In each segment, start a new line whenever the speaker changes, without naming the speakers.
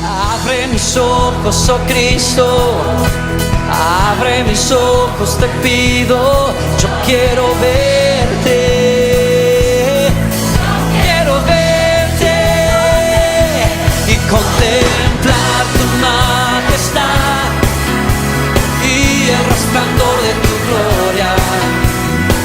Abre mis ojos, oh Cristo, abre mis ojos, te pido. Yo quiero verte, y contemplar tu majestad y el resplandor de tu gloria.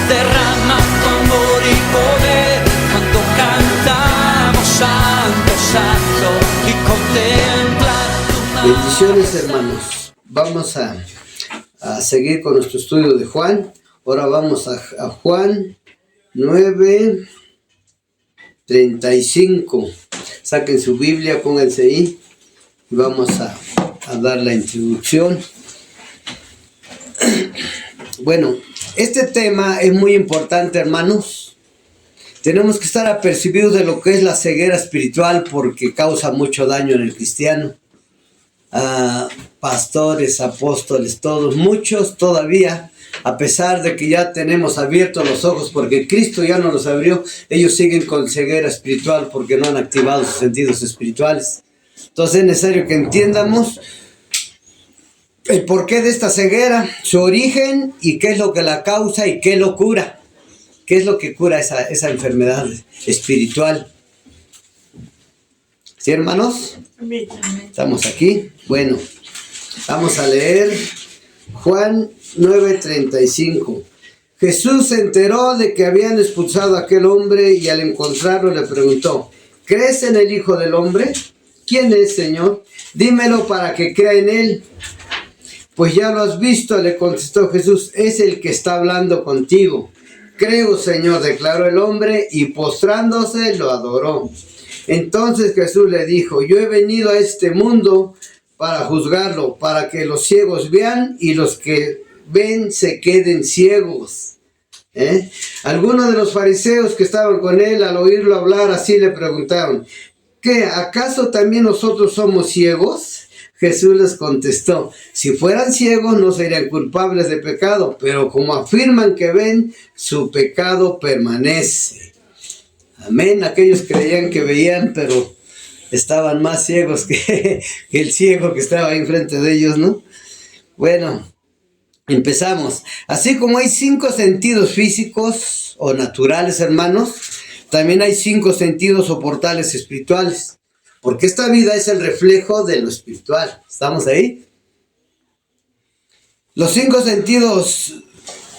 Derrama tu amor y poder cuando cantamos santo, santo, y contemplar tu majestad.
Bendiciones, hermanos. Vamos a seguir con nuestro estudio de Juan. Ahora vamos a Juan 9:35. Saquen su Biblia, pónganse ahí y vamos a dar la introducción. Bueno, este tema es muy importante, hermanos. Tenemos que estar apercibidos de lo que es la ceguera espiritual porque causa mucho daño en el cristiano. Pastores, apóstoles, todos, muchos todavía, a pesar de que ya tenemos abiertos los ojos porque Cristo ya nos los abrió, ellos siguen con ceguera espiritual porque no han activado sus sentidos espirituales. Entonces es necesario que entiendamos el porqué de esta ceguera, su origen y qué es lo que la causa y qué lo cura. ¿Qué es lo que cura esa enfermedad espiritual? ¿Sí, hermanos? ¿Estamos aquí? Bueno, vamos a leer Juan 9:35. Jesús se enteró de que habían expulsado a aquel hombre y al encontrarlo le preguntó: ¿crees en el Hijo del Hombre? ¿Quién es, Señor? Dímelo para que crea en él. Pues ya lo has visto, le contestó Jesús, es el que está hablando contigo. Creo, Señor, declaró el hombre, y postrándose lo adoró. Entonces Jesús le dijo: yo he venido a este mundo para juzgarlo, para que los ciegos vean y los que ven se queden ciegos. Algunos de los fariseos que estaban con él, al oírlo hablar así, le preguntaron: ¿qué? ¿Acaso también nosotros somos ciegos? Jesús les contestó: si fueran ciegos no serían culpables de pecado, pero como afirman que ven, su pecado permanece. Amén. Aquellos creían que veían, pero estaban más ciegos que el ciego que estaba ahí enfrente de ellos, ¿no? Bueno, empezamos. Así como hay 5 sentidos físicos o naturales, hermanos, también hay 5 sentidos o portales espirituales. Porque esta vida es el reflejo de lo espiritual. ¿Estamos ahí? Los 5 sentidos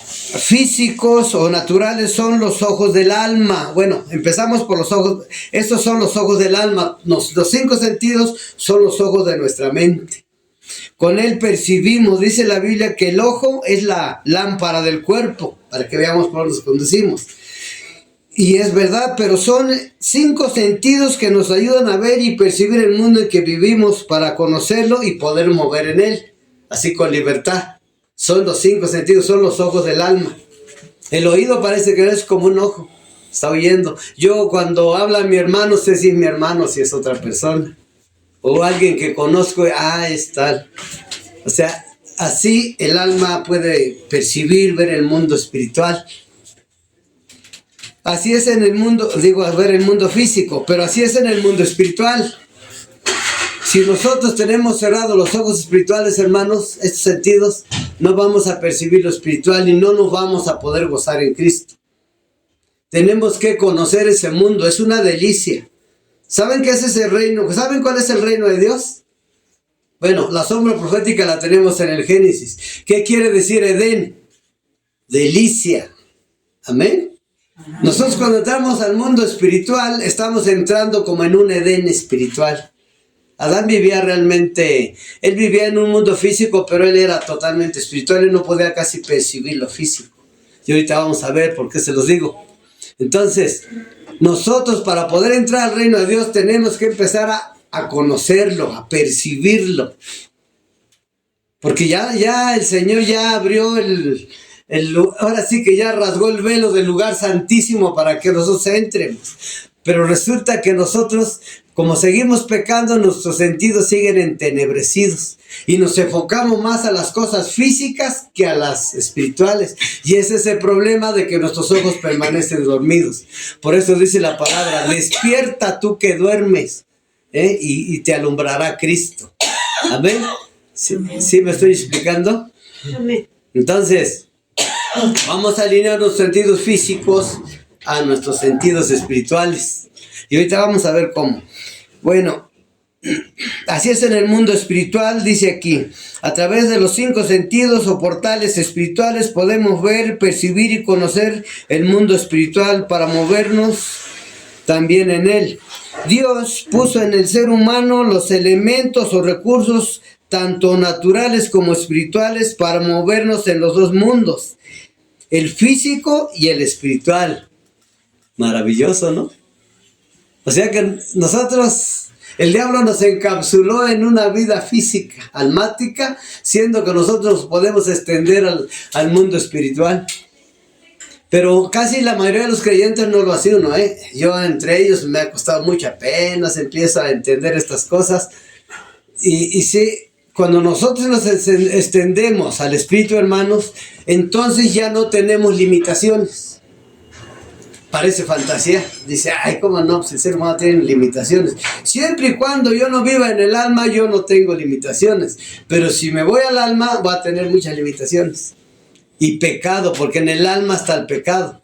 físicos o naturales son los ojos del alma. Bueno, empezamos por los ojos. Estos son los ojos del alma. Los 5 sentidos son los ojos de nuestra mente. Con él percibimos, dice la Biblia, que el ojo es la lámpara del cuerpo, para que veamos por dónde nos conducimos. Y es verdad, pero son 5 sentidos que nos ayudan a ver y percibir el mundo en que vivimos para conocerlo y poder mover en él, así con libertad. Son los 5 sentidos, son los ojos del alma. El oído parece que es como un ojo, está oyendo. Yo cuando habla mi hermano, sé si es mi hermano, si es otra persona. O alguien que conozco, es tal. O sea, así el alma puede percibir, ver el mundo espiritual. Así es en el mundo, ver el mundo físico, pero así es en el mundo espiritual. Si nosotros tenemos cerrados los ojos espirituales, hermanos, estos sentidos, no vamos a percibir lo espiritual y no nos vamos a poder gozar en Cristo. Tenemos que conocer ese mundo, es una delicia. ¿Saben qué es ese reino? ¿Saben cuál es el reino de Dios? Bueno, la sombra profética la tenemos en el Génesis. ¿Qué quiere decir Edén? Delicia. Amén. Nosotros cuando entramos al mundo espiritual, estamos entrando como en un Edén espiritual. Adán vivía realmente, él vivía en un mundo físico, pero él era totalmente espiritual, él no podía casi percibir lo físico. Y ahorita vamos a ver por qué se los digo. Entonces, nosotros para poder entrar al reino de Dios tenemos que empezar a conocerlo, a percibirlo. Porque ya el Señor ya abrió ahora sí que ya rasgó el velo del lugar santísimo para que nosotros entremos. Pero resulta que nosotros, como seguimos pecando, nuestros sentidos siguen entenebrecidos y nos enfocamos más a las cosas físicas que a las espirituales. Y ese es el problema de que nuestros ojos permanecen dormidos. Por eso dice la palabra: despierta tú que duermes. y te alumbrará Cristo. Amén. ¿Sí me estoy explicando?
Amén.
Entonces, vamos a alinear los sentidos físicos a nuestros sentidos espirituales. Y ahorita vamos a ver cómo. Bueno, así es en el mundo espiritual, dice aquí. A través de los 5 sentidos o portales espirituales podemos ver, percibir y conocer el mundo espiritual para movernos también en él. Dios puso en el ser humano los elementos o recursos tanto naturales como espirituales para movernos en los dos mundos, el físico y el espiritual. Maravilloso, ¿no? O sea que nosotros, el diablo nos encapsuló en una vida física, almática, siendo que nosotros podemos extender al mundo espiritual. Pero casi la mayoría de los creyentes no lo hace uno, ¿eh? Yo entre ellos me ha costado mucha pena, se empieza a entender estas cosas. Y sí, cuando nosotros nos extendemos al Espíritu, hermanos, entonces ya no tenemos limitaciones. Parece fantasía. Dice, ay, ¿cómo no? Pues el ser humano tiene limitaciones. Siempre y cuando yo no viva en el alma, yo no tengo limitaciones. Pero si me voy al alma, voy a tener muchas limitaciones. Y pecado, porque en el alma está el pecado.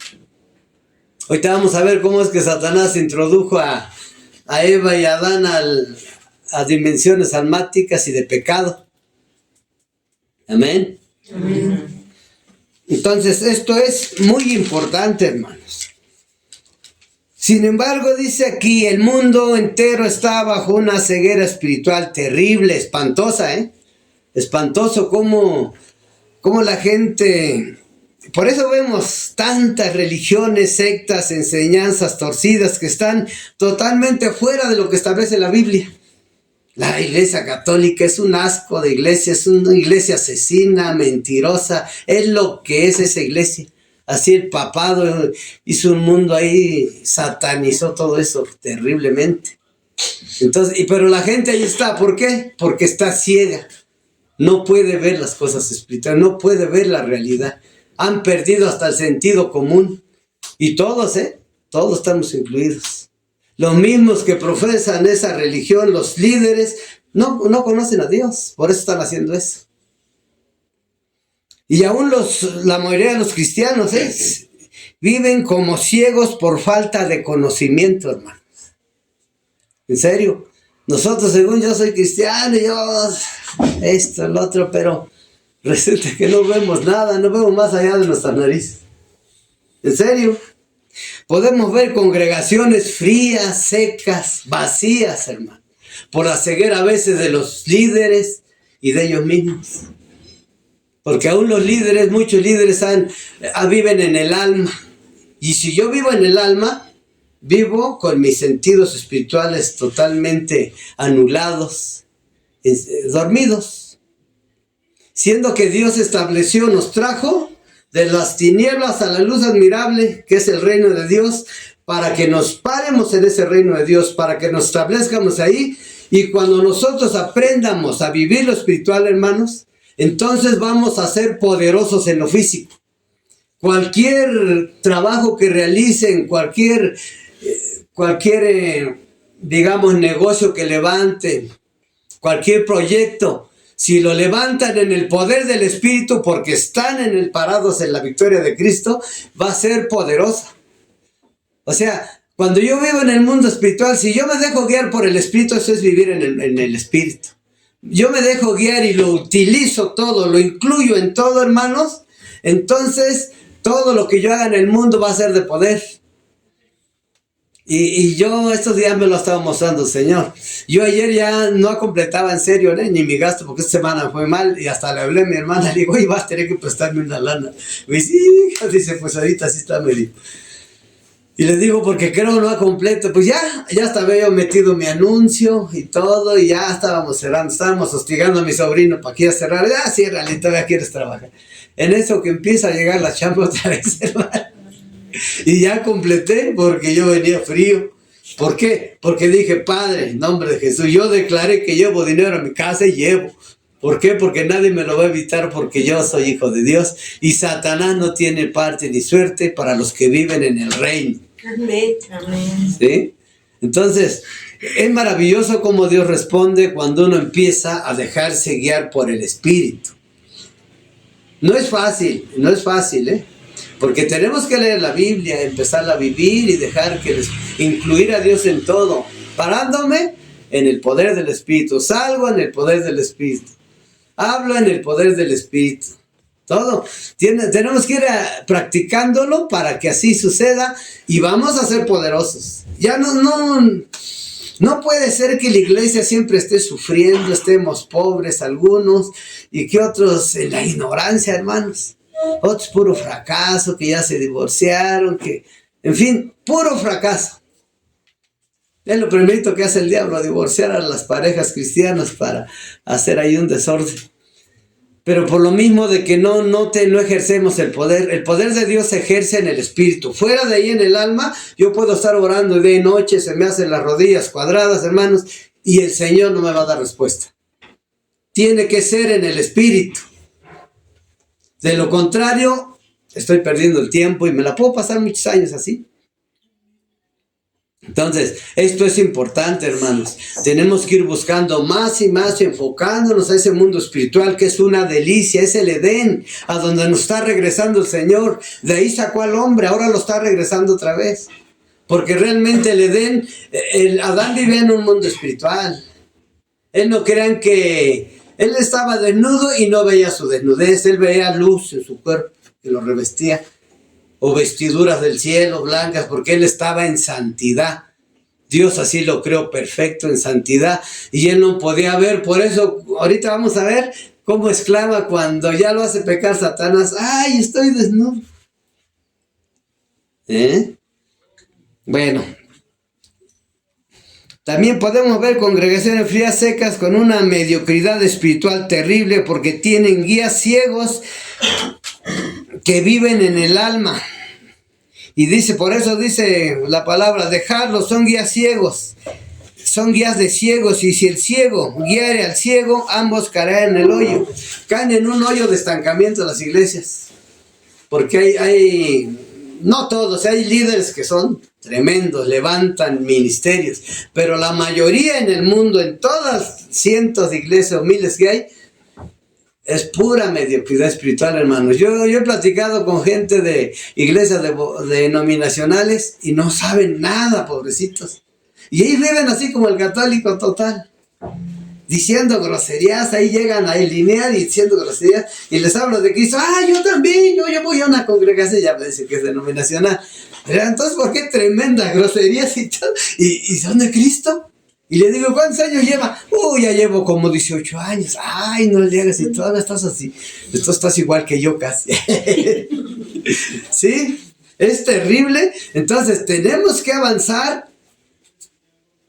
Ahorita vamos a ver cómo es que Satanás introdujo a Eva y a Adán a dimensiones almáticas y de pecado. Amén. Amén. Entonces, esto es muy importante, hermanos. Sin embargo, dice aquí, el mundo entero está bajo una ceguera espiritual terrible, espantosa, Espantoso como la gente... Por eso vemos tantas religiones, sectas, enseñanzas torcidas que están totalmente fuera de lo que establece la Biblia. La iglesia católica es un asco de iglesia, es una iglesia asesina, mentirosa, es lo que es esa iglesia. Así el papado hizo un mundo ahí, satanizó todo eso terriblemente. Entonces, pero la gente ahí está, ¿por qué? Porque está ciega. No puede ver las cosas espirituales, no puede ver la realidad. Han perdido hasta el sentido común. Y todos, todos estamos incluidos. Los mismos que profesan esa religión, los líderes, no conocen a Dios. Por eso están haciendo eso. Y aún la mayoría de los cristianos viven como ciegos por falta de conocimiento, hermanos. En serio. Nosotros, según yo soy cristiano, yo esto, el otro, pero resulta que no vemos nada, no vemos más allá de nuestras narices. En serio. Podemos ver congregaciones frías, secas, vacías, hermano, por la ceguera a veces de los líderes y de ellos mismos. Porque aún los líderes, muchos líderes viven en el alma. Y si yo vivo en el alma, vivo con mis sentidos espirituales totalmente anulados, dormidos. Siendo que Dios estableció, nos trajo de las tinieblas a la luz admirable, que es el reino de Dios, para que nos paremos en ese reino de Dios, para que nos establezcamos ahí. Y cuando nosotros aprendamos a vivir lo espiritual, hermanos, entonces vamos a ser poderosos en lo físico. Cualquier trabajo que realicen, cualquier digamos, negocio que levanten, cualquier proyecto, si lo levantan en el poder del Espíritu, porque están parados en la victoria de Cristo, va a ser poderosa. O sea, cuando yo vivo en el mundo espiritual, si yo me dejo guiar por el Espíritu, eso es vivir en el Espíritu. Yo me dejo guiar y lo utilizo todo, lo incluyo en todo, hermanos. Entonces, todo lo que yo haga en el mundo va a ser de poder. Y yo estos días me lo estaba mostrando, Señor. Yo ayer ya no completaba en serio, ni mi gasto, porque esta semana fue mal. Y hasta le hablé a mi hermana, le digo, oye, vas a tener que prestarme una lana. Me dice, hija, dice, pues ahorita sí está medio. Y le digo, porque creo no ha completo. Pues ya hasta había yo metido mi anuncio y todo, y ya estábamos cerrando, estábamos hostigando a mi sobrino para que ya cerrar. Ya, ciérrale, todavía quieres trabajar. En eso que empieza a llegar la chamba otra vez, hermano. Y ya completé porque yo venía frío. ¿Por qué? Porque dije, Padre, en nombre de Jesús, yo declaré que llevo dinero a mi casa y llevo. ¿Por qué? Porque nadie me lo va a evitar, porque yo soy hijo de Dios. Y Satanás no tiene parte ni suerte para los que viven en el reino.
Amén. Amén.
¿Sí? Entonces, Es maravilloso cómo Dios responde cuando uno empieza a dejarse guiar por el Espíritu. No es fácil, porque tenemos que leer la Biblia, empezarla a vivir y dejar que incluir a Dios en todo, parándome en el poder del Espíritu, salgo en el poder del Espíritu, hablo en el poder del Espíritu. Todo. Tenemos que ir practicándolo para que así suceda y vamos a ser poderosos. Ya no puede ser que la iglesia siempre esté sufriendo, estemos pobres algunos y que otros en la ignorancia, hermanos. Otros puro fracaso, que ya se divorciaron, en fin, puro fracaso. Es lo primero que hace el diablo, divorciar a las parejas cristianas para hacer ahí un desorden. Pero por lo mismo de que no ejercemos el poder de Dios se ejerce en el espíritu. Fuera de ahí en el alma, yo puedo estar orando de noche, se me hacen las rodillas cuadradas, hermanos, y el Señor no me va a dar respuesta. Tiene que ser en el espíritu. De lo contrario, estoy perdiendo el tiempo y me la puedo pasar muchos años así. Entonces, esto es importante, hermanos. Tenemos que ir buscando más y más, enfocándonos a ese mundo espiritual que es una delicia, es el Edén, a donde nos está regresando el Señor. De ahí sacó al hombre, ahora lo está regresando otra vez. Porque realmente el Edén, Adán vivía en un mundo espiritual. Él no crean que él estaba desnudo y no veía su desnudez, él veía luz en su cuerpo que lo revestía. O vestiduras del cielo blancas, porque él estaba en santidad. Dios así lo creó perfecto en santidad y él no podía ver. Por eso ahorita vamos a ver cómo exclama cuando ya lo hace pecar Satanás: ¡ay, estoy desnudo! Bueno, también podemos ver congregaciones frías, secas, con una mediocridad espiritual terrible, porque tienen guías ciegos que viven en el alma. Y dice, por eso dice la palabra, dejarlos, son guías ciegos, son guías de ciegos, y si el ciego guiare al ciego, ambos caerán en el hoyo. Caen en un hoyo de estancamiento las iglesias, porque hay no todos, hay líderes que son tremendos, levantan ministerios, pero la mayoría en el mundo, en todas cientos de iglesias o miles que hay, es pura mediocridad espiritual, hermanos. Yo he platicado con gente de iglesias denominacionales y no saben nada, pobrecitos. Y ellos viven así como el católico total, diciendo groserías. Ahí llegan a alinear y diciendo groserías, y les hablo de Cristo. Yo también, yo voy a una congregación, ya me dicen que es denominacional. Pero entonces, ¿por qué tremendas groserías y todo? ¿Y son de Cristo? Y le digo, ¿cuántos años lleva? Ya llevo como 18 años. Ay, no llegas y todavía estás así. Tú estás igual que yo casi. ¿Sí? Es terrible. Entonces, tenemos que avanzar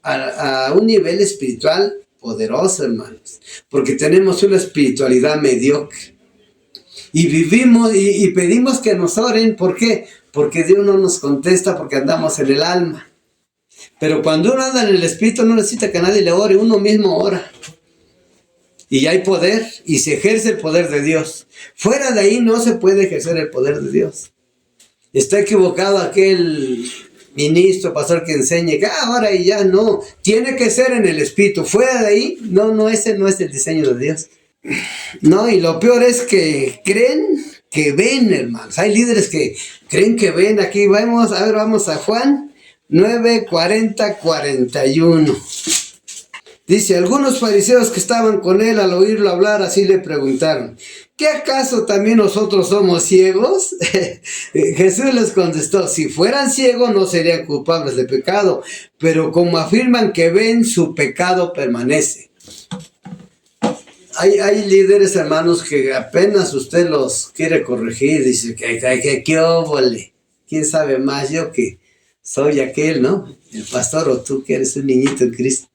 a un nivel espiritual poderoso, hermanos. Porque tenemos una espiritualidad mediocre. Y vivimos y pedimos que nos oren. ¿Por qué? Porque Dios no nos contesta, porque andamos en el alma. Pero cuando uno anda en el espíritu no necesita que nadie le ore, uno mismo ora. Y hay poder, y se ejerce el poder de Dios. Fuera de ahí no se puede ejercer el poder de Dios. Está equivocado aquel ministro, pastor que enseñe que ahora y ya no. Tiene que ser en el espíritu. Fuera de ahí, ese no es el diseño de Dios. No, y lo peor es que creen que ven, hermanos. Hay líderes que creen que ven. Aquí vamos a Juan 9, 40, 41. Dice, algunos fariseos que estaban con él al oírlo hablar así le preguntaron, ¿qué acaso también nosotros somos ciegos? Jesús les contestó, si fueran ciegos no serían culpables de pecado, pero como afirman que ven, su pecado permanece. Hay líderes, hermanos, que apenas usted los quiere corregir, dice que qué óvole, quién sabe más yo que soy aquel, ¿no? El pastor, o tú que eres un niñito en Cristo.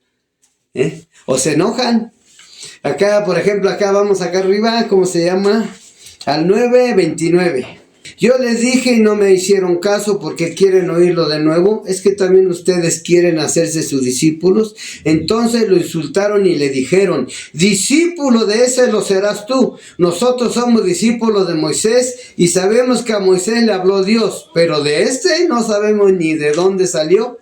O se enojan. Acá, por ejemplo, vamos acá arriba, ¿cómo se llama? Al 9:29. Yo les dije y no me hicieron caso porque quieren oírlo de nuevo. ¿Es que también ustedes quieren hacerse sus discípulos? Entonces lo insultaron y le dijeron, discípulo de ese lo serás tú. Nosotros somos discípulos de Moisés y sabemos que a Moisés le habló Dios, pero de este no sabemos ni de dónde salió.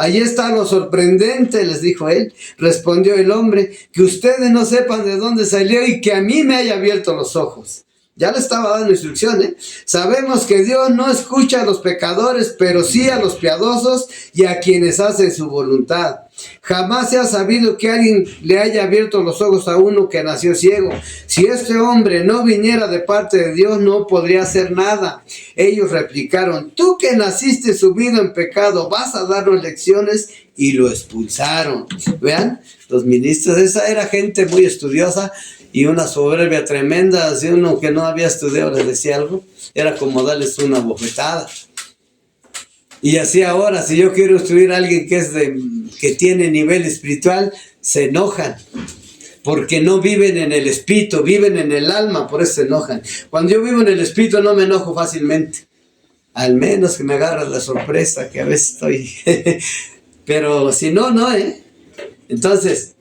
Allí está lo sorprendente, les dijo él. Respondió el hombre, que ustedes no sepan de dónde salió y que a mí me haya abierto los ojos. Ya le estaba dando instrucciones. Sabemos que Dios no escucha a los pecadores, pero sí a los piadosos y a quienes hacen su voluntad. Jamás se ha sabido que alguien le haya abierto los ojos a uno que nació ciego. Si este hombre no viniera de parte de Dios, no podría hacer nada. Ellos replicaron, tú que naciste subido en pecado, ¿vas a darnos lecciones? Y lo expulsaron. Vean, los ministros, esa era gente muy estudiosa y una soberbia tremenda. Si uno que no había estudiado les decía algo, era como darles una bofetada. Y así ahora, si yo quiero instruir a alguien que tiene nivel espiritual, se enojan. Porque no viven en el espíritu, viven en el alma, por eso se enojan. Cuando yo vivo en el espíritu no me enojo fácilmente. Al menos que me agarras la sorpresa, que a veces estoy... Pero si no, no, Entonces,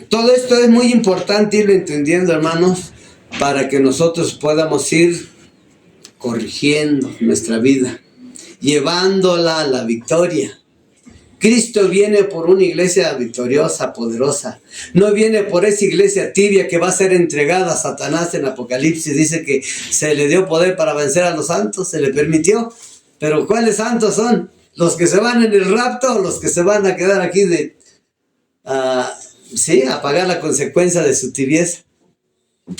todo esto es muy importante irlo entendiendo, hermanos, para que nosotros podamos ir corrigiendo nuestra vida, llevándola a la victoria. Cristo viene por una iglesia victoriosa, poderosa. No viene por esa iglesia tibia que va a ser entregada a Satanás en Apocalipsis. Dice que se le dio poder para vencer a los santos, se le permitió. Pero ¿cuáles santos son? ¿Los que se van en el rapto o los que se van a quedar aquí a pagar la consecuencia de su tibieza?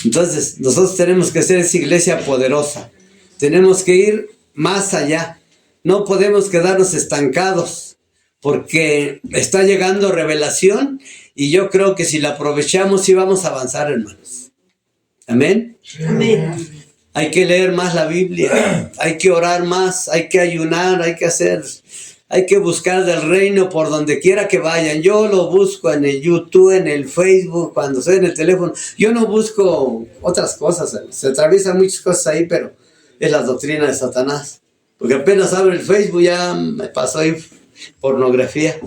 Entonces, nosotros tenemos que ser esa iglesia poderosa. Tenemos que ir más allá. No podemos quedarnos estancados, porque está llegando revelación y yo creo que si la aprovechamos sí vamos a avanzar, hermanos. ¿Amén?
Amén.
Hay que leer más la Biblia, hay que orar más, hay que ayunar, hay que buscar del reino por donde quiera que vayan. Yo lo busco en el YouTube, en el Facebook, cuando estoy en el teléfono. Yo no busco otras cosas, se atraviesan muchas cosas ahí, pero es la doctrina de Satanás. Porque apenas abro el Facebook ya me paso ahí pornografía,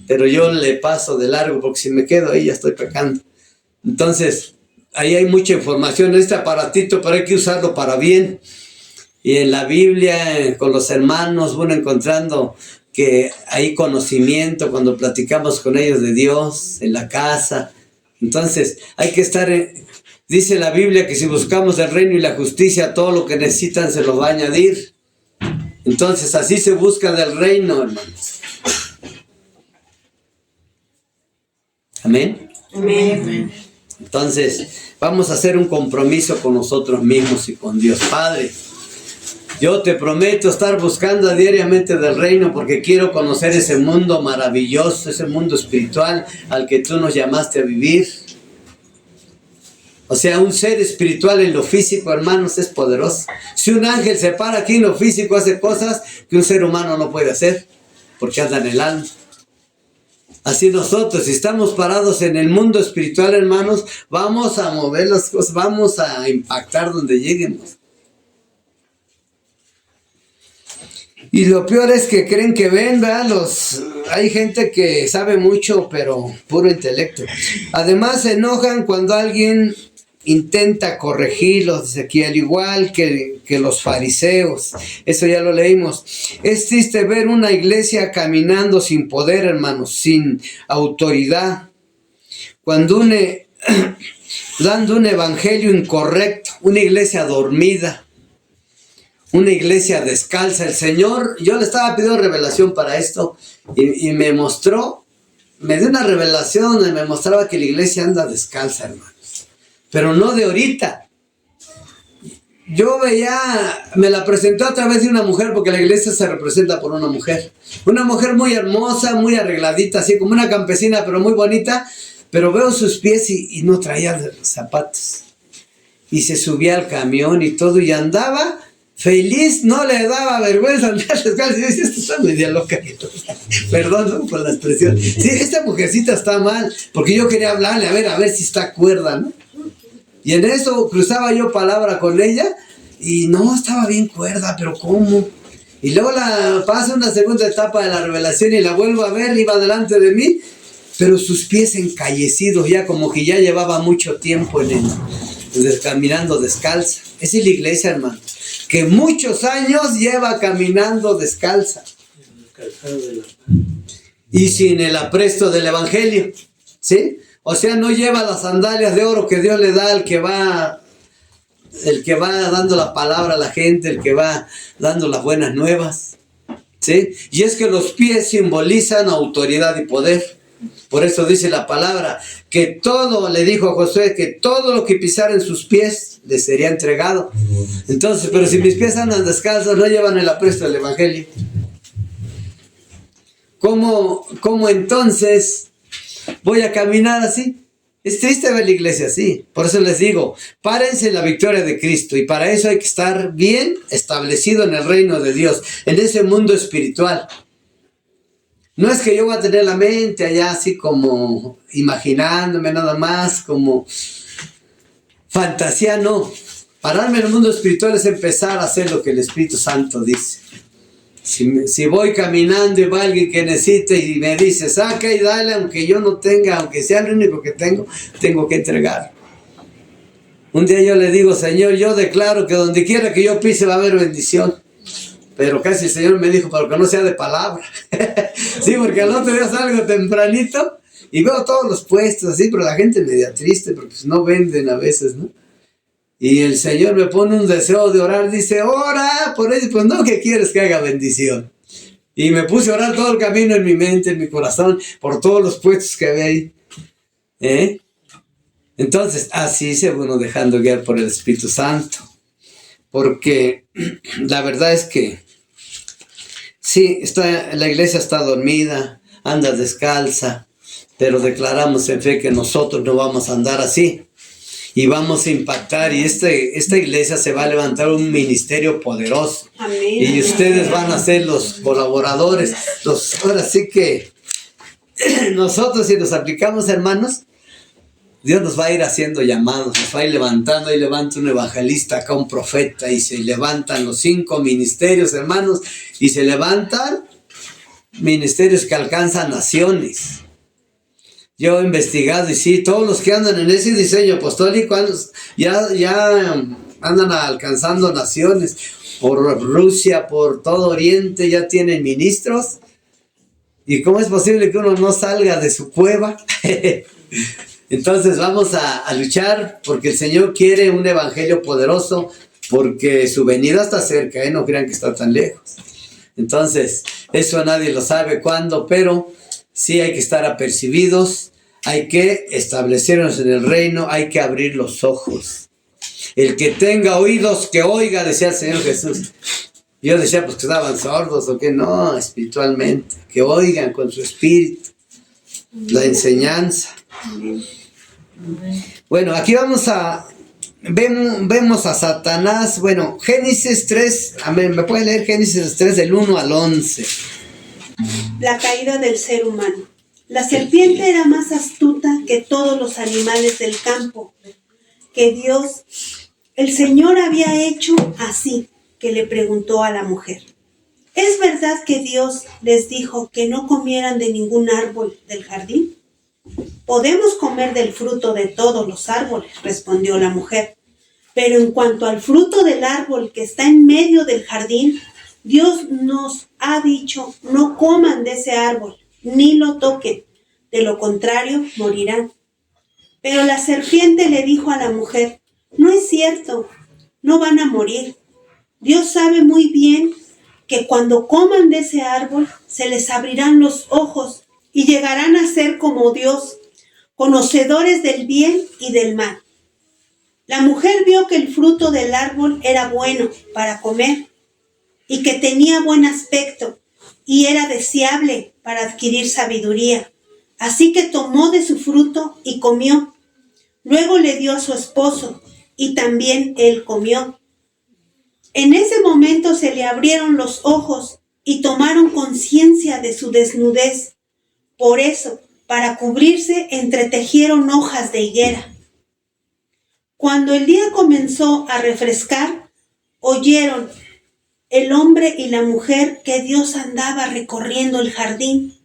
pero yo le paso de largo porque si me quedo ahí ya estoy pecando. Entonces, ahí hay mucha información. Este aparatito, pero hay que usarlo para bien. Y en la Biblia, con los hermanos, uno encontrando que hay conocimiento cuando platicamos con ellos de Dios, en la casa. Entonces, hay que estar... Dice la Biblia que si buscamos el reino y la justicia, todo lo que necesitan se lo va a añadir. Entonces, así se busca del reino, hermanos. ¿Amén?
Amén.
Entonces, vamos a hacer un compromiso con nosotros mismos y con Dios. Padre, yo te prometo estar buscando diariamente del reino porque quiero conocer ese mundo maravilloso, ese mundo espiritual al que tú nos llamaste a vivir. O sea, un ser espiritual en lo físico, hermanos, es poderoso. Si un ángel se para aquí en lo físico, hace cosas que un ser humano no puede hacer, porque anda en el alma. Así nosotros, si estamos parados en el mundo espiritual, hermanos, vamos a mover las cosas, vamos a impactar donde lleguemos. Y lo peor es que creen que ven, ¿verdad? Hay gente que sabe mucho, pero puro intelecto. Además, se enojan cuando alguien intenta corregirlos, dice aquí, al igual que los fariseos. Eso ya lo leímos. Es triste ver una iglesia caminando sin poder, hermanos, sin autoridad. Cuando dando un evangelio incorrecto, una iglesia dormida, una iglesia descalza. El Señor, yo le estaba pidiendo revelación para esto y me mostró, me dio una revelación donde me mostraba que la iglesia anda descalza, hermanos. Pero no de ahorita. Yo veía, me la presentó a través de una mujer, porque la iglesia se representa por una mujer. Una mujer muy hermosa, muy arregladita, así como una campesina, pero muy bonita. Pero veo sus pies y no traía zapatos. Y se subía al camión y todo, y andaba feliz, no le daba vergüenza andar descalzo. Y decía, esto está media loca. Perdón por la expresión. Sí, esta mujercita está mal, porque yo quería hablarle, a ver si está cuerda, ¿no? Y en eso cruzaba yo palabra con ella y no, estaba bien cuerda, pero ¿cómo? Y luego pasa una segunda etapa de la revelación y la vuelvo a ver, iba delante de mí, pero sus pies encallecidos ya, como que ya llevaba mucho tiempo caminando descalza. Esa es la iglesia, hermano, que muchos años lleva caminando descalza. y sin el apresto del evangelio, ¿sí? O sea, no lleva las sandalias de oro que Dios le da al que va, el que va dando la palabra a la gente, el que va dando las buenas nuevas, ¿sí? Y es que los pies simbolizan autoridad y poder. Por eso dice la palabra que todo, le dijo a Josué, que todo lo que pisara en sus pies le sería entregado. Entonces, pero si mis pies andan descalzos, no llevan el apresto del evangelio. ¿Cómo entonces voy a caminar así? Es triste ver la iglesia así. Por eso les digo, párense en la victoria de Cristo. Y para eso hay que estar bien establecido en el reino de Dios, en ese mundo espiritual. No es que yo voy a tener la mente allá así como imaginándome nada más, como fantasía, no. Pararme en el mundo espiritual es empezar a hacer lo que el Espíritu Santo dice. Si voy caminando y va alguien que necesite y me dice, saca y dale, aunque yo no tenga, aunque sea lo único que tengo que entregar. Un día yo le digo, Señor, yo declaro que donde quiera que yo pise va a haber bendición. Pero casi el Señor me dijo, pero que no sea de palabra. Sí, porque al otro día salgo tempranito y veo todos los puestos así, pero la gente media triste porque pues no venden a veces, ¿no? Y el Señor me pone un deseo de orar, dice, ora por eso, pues no, que quieres que haga bendición. Y me puse a orar todo el camino en mi mente, en mi corazón, por todos los puestos que había ahí. Entonces, así se uno dejando guiar por el Espíritu Santo. Porque la verdad es que sí, la iglesia está dormida, anda descalza, pero declaramos en fe que nosotros no vamos a andar así. Y vamos a impactar, y esta iglesia se va a levantar un ministerio poderoso. Amén. Y ustedes van a ser los colaboradores. Ahora sí que nosotros, si nos aplicamos, hermanos, Dios nos va a ir haciendo llamados, nos va a ir levantando. Ahí levanta un evangelista, acá un profeta, y se levantan los 5 ministerios, hermanos, y se levantan ministerios que alcanzan naciones. Yo he investigado y sí, todos los que andan en ese diseño apostólico ya andan alcanzando naciones. Por Rusia, por todo Oriente ya tienen ministros. ¿Y cómo es posible que uno no salga de su cueva? Entonces vamos a luchar porque el Señor quiere un evangelio poderoso, porque su venida está cerca, no crean que está tan lejos. Entonces, eso nadie lo sabe cuándo, pero sí hay que estar apercibidos, hay que establecernos en el reino, hay que abrir los ojos. El que tenga oídos, que oiga, decía el Señor Jesús. Yo decía, pues que estaban sordos o que no, espiritualmente, que oigan con su espíritu la enseñanza. Bueno, aquí vemos a Satanás. Bueno, Génesis 3, amén, ¿me pueden leer Génesis 3 del 1 al 11?
La caída del ser humano. La serpiente era más astuta que todos los animales del campo que Dios, el Señor, había hecho así, que le preguntó a la mujer: ¿es verdad que Dios les dijo que no comieran de ningún árbol del jardín? Podemos comer del fruto de todos los árboles, respondió la mujer, pero en cuanto al fruto del árbol que está en medio del jardín, Dios nos ha dicho, no coman de ese árbol, ni lo toquen, de lo contrario morirán. Pero la serpiente le dijo a la mujer: no es cierto, no van a morir. Dios sabe muy bien que cuando coman de ese árbol se les abrirán los ojos y llegarán a ser como Dios, conocedores del bien y del mal. La mujer vio que el fruto del árbol era bueno para comer y que tenía buen aspecto y era deseable para adquirir sabiduría. Así que tomó de su fruto y comió. Luego le dio a su esposo y también él comió. En ese momento se le abrieron los ojos y tomaron conciencia de su desnudez. Por eso, para cubrirse, entretejieron hojas de higuera. Cuando el día comenzó a refrescar, oyeron el hombre y la mujer que Dios andaba recorriendo el jardín.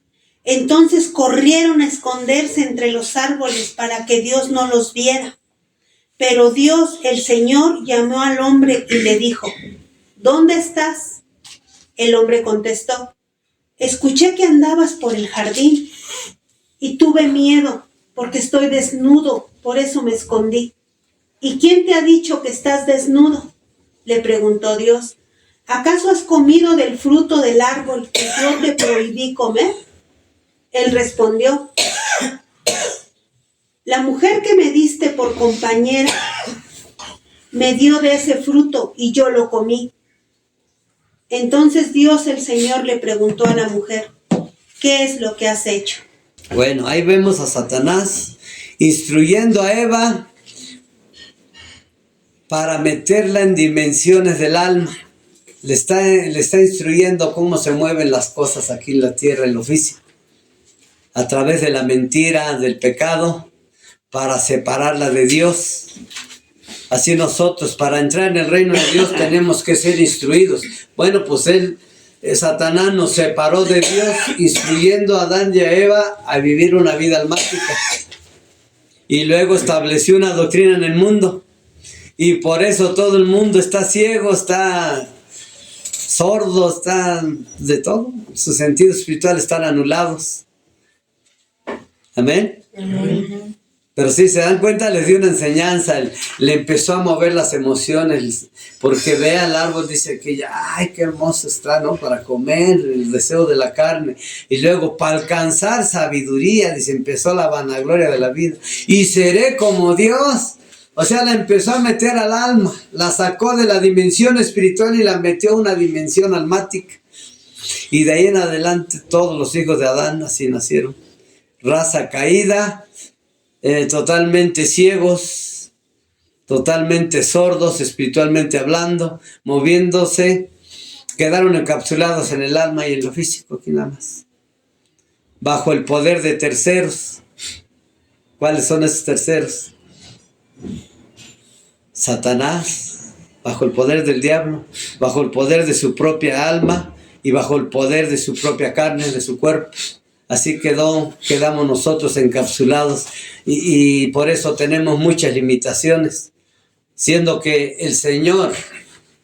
Entonces corrieron a esconderse entre los árboles para que Dios no los viera. Pero Dios, el Señor, llamó al hombre y le dijo: ¿dónde estás? El hombre contestó: escuché que andabas por el jardín y tuve miedo porque estoy desnudo, por eso me escondí. ¿Y quién te ha dicho que estás desnudo?, le preguntó Dios. ¿Acaso has comido del fruto del árbol que yo te prohibí comer? Él respondió, la mujer que me diste por compañera me dio de ese fruto y yo lo comí. Entonces Dios el Señor le preguntó a la mujer, ¿qué es lo que has hecho?
Bueno, ahí vemos a Satanás instruyendo a Eva para meterla en dimensiones del alma. Le está instruyendo cómo se mueven las cosas aquí en la tierra, en lo físico. A través de la mentira, del pecado, para separarla de Dios. Así nosotros, para entrar en el reino de Dios, tenemos que ser instruidos. Bueno, pues Satanás nos separó de Dios, instruyendo a Adán y a Eva a vivir una vida almática. Y luego estableció una doctrina en el mundo. Y por eso todo el mundo está ciego, está sordo, está de todo. Sus sentidos espirituales están anulados. Amén. Amén. Pero si se dan cuenta, les dio una enseñanza, le empezó a mover las emociones, porque ve al árbol, dice que ya, ay, qué hermoso está, ¿no? Para comer, el deseo de la carne. Y luego, para alcanzar sabiduría, dice, empezó la vanagloria de la vida. Y seré como Dios. O sea, la empezó a meter al alma, la sacó de la dimensión espiritual y la metió a una dimensión almática. Y de ahí en adelante, todos los hijos de Adán así nacieron. Raza caída, totalmente ciegos, totalmente sordos, espiritualmente hablando, moviéndose, quedaron encapsulados en el alma y en lo físico, aquí nada más, bajo el poder de terceros. ¿Cuáles son esos terceros? Satanás, bajo el poder del diablo, bajo el poder de su propia alma y bajo el poder de su propia carne, de su cuerpo. Así quedamos nosotros encapsulados y por eso tenemos muchas limitaciones, siendo que el Señor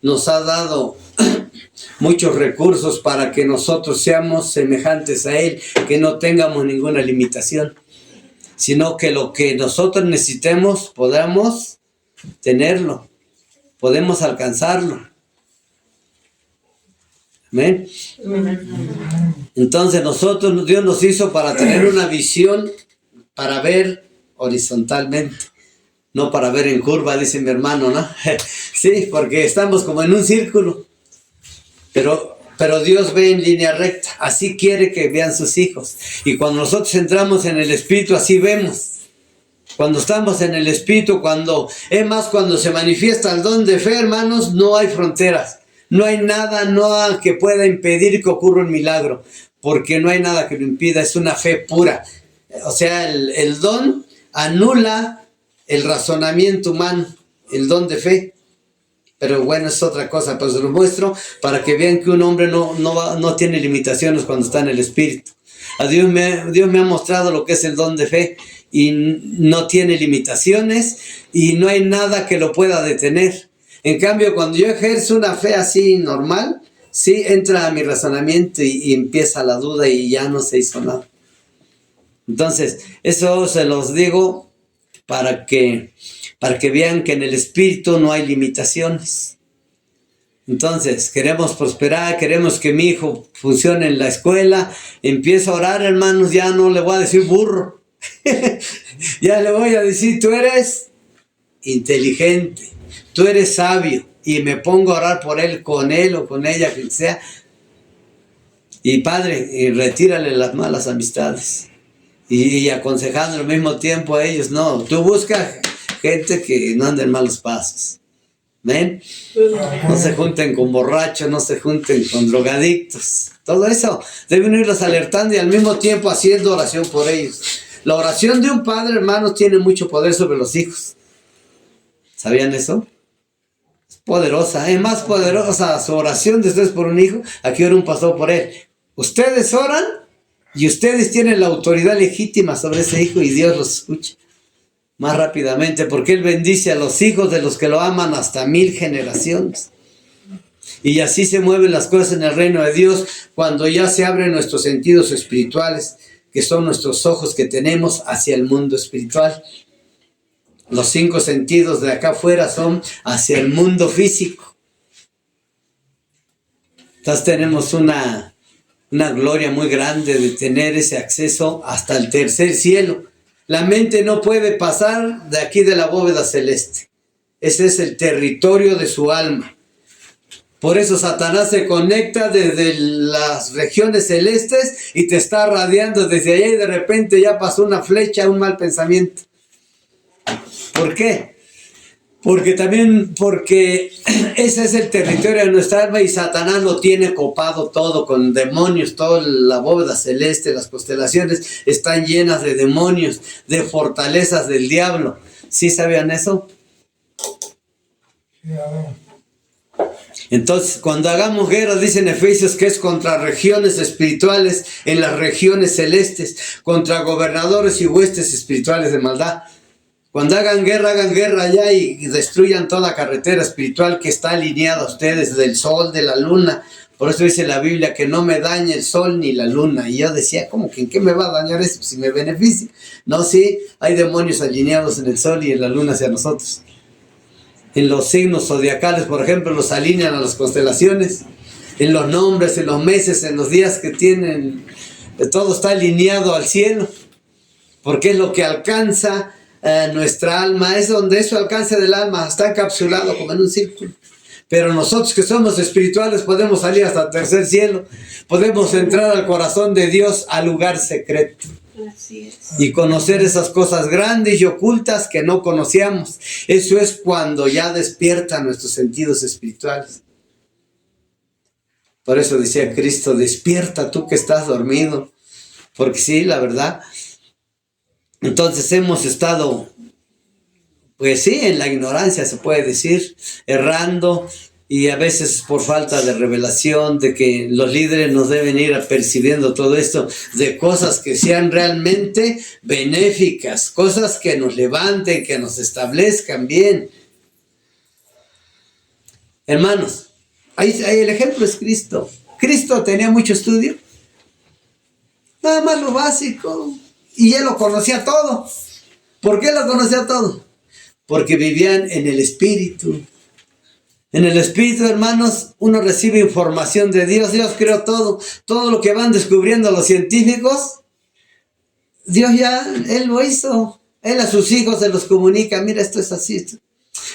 nos ha dado muchos recursos para que nosotros seamos semejantes a Él, que no tengamos ninguna limitación, sino que lo que nosotros necesitemos podamos tenerlo, podemos alcanzarlo. Amén. Entonces Dios nos hizo para tener una visión, para ver horizontalmente, no para ver en curva, dice mi hermano, ¿no? Sí, porque estamos como en un círculo, pero Dios ve en línea recta, así quiere que vean sus hijos. Y cuando nosotros entramos en el Espíritu, así vemos. Cuando estamos en el Espíritu, cuando se manifiesta el don de fe, hermanos, no hay fronteras. No hay nada que pueda impedir que ocurra un milagro, porque no hay nada que lo impida, es una fe pura. O sea, el don anula el razonamiento humano, el don de fe. Pero bueno, es otra cosa, pero se lo muestro para que vean que un hombre no tiene limitaciones cuando está en el Espíritu. A Dios me ha mostrado lo que es el don de fe y no tiene limitaciones y no hay nada que lo pueda detener. En cambio, cuando yo ejerzo una fe así normal, sí entra a mi razonamiento y empieza la duda y ya no se hizo nada. Entonces, eso se los digo para que vean que en el Espíritu no hay limitaciones. Entonces, queremos prosperar, queremos que mi hijo funcione en la escuela, empiezo a orar, hermanos, ya no le voy a decir burro, ya le voy a decir, tú eres inteligente, tú eres sabio, y me pongo a orar por él, con él o con ella, quien sea. Y Padre, y retírale las malas amistades. Y aconsejando al mismo tiempo a ellos, no, tú busca gente que no ande en malos pasos. ¿Ven? No se junten con borrachos, no se junten con drogadictos. Todo eso deben irlos alertando y al mismo tiempo haciendo oración por ellos. La oración de un padre, hermanos, tiene mucho poder sobre los hijos. ¿Sabían eso? Es poderosa, es más poderosa su oración de ustedes por un hijo, aquí ora un pastor por él. Ustedes oran y ustedes tienen la autoridad legítima sobre ese hijo y Dios los escucha más rápidamente, porque Él bendice a los hijos de los que lo aman hasta 1000 generaciones. Y así se mueven las cosas en el reino de Dios cuando ya se abren nuestros sentidos espirituales, que son nuestros ojos que tenemos hacia el mundo espiritual. Los 5 sentidos de acá afuera son hacia el mundo físico. Entonces tenemos una gloria muy grande de tener ese acceso hasta el tercer cielo. La mente no puede pasar de aquí de la bóveda celeste. Ese es el territorio de su alma. Por eso Satanás se conecta desde las regiones celestes y te está radiando desde allá y de repente ya pasó una flecha, un mal pensamiento. ¿Por qué? Porque ese es el territorio de nuestra alma y Satanás lo tiene copado todo con demonios. Toda la bóveda celeste, las constelaciones están llenas de demonios, de fortalezas del diablo. ¿Sí sabían eso? Entonces, cuando hagamos guerra, dicen Efesios que es contra regiones espirituales en las regiones celestes, contra gobernadores y huestes espirituales de maldad. Cuando hagan guerra allá y destruyan toda carretera espiritual que está alineada a ustedes, del sol, de la luna. Por eso dice la Biblia que no me dañe el sol ni la luna. Y yo decía, ¿cómo que en qué me va a dañar eso si me beneficia? No, sí, hay demonios alineados en el sol y en la luna hacia nosotros. En los signos zodiacales, por ejemplo, los alinean a las constelaciones. En los nombres, en los meses, en los días que tienen, todo está alineado al cielo. Porque es lo que alcanza nuestra alma, es donde eso alcance del alma, está encapsulado como en un círculo. Pero nosotros que somos espirituales podemos salir hasta el tercer cielo, podemos entrar al corazón de Dios, al lugar secreto.
Así es.
Y conocer esas cosas grandes y ocultas que no conocíamos. Eso es cuando ya despiertan nuestros sentidos espirituales. Por eso decía Cristo, despierta tú que estás dormido. Porque sí, la verdad. Entonces hemos estado, pues sí, en la ignorancia se puede decir, errando, y a veces por falta de revelación, de que los líderes nos deben ir apercibiendo todo esto, de cosas que sean realmente benéficas, cosas que nos levanten, que nos establezcan bien. Hermanos, ahí el ejemplo es Cristo. Cristo tenía mucho estudio, nada más lo básico. Y él lo conocía todo. ¿Por qué lo conocía todo? Porque vivían en el Espíritu. En el Espíritu, hermanos, uno recibe información de Dios. Dios creó todo. Todo lo que van descubriendo los científicos, Dios ya, Él lo hizo. Él a sus hijos se los comunica. Mira, esto es así.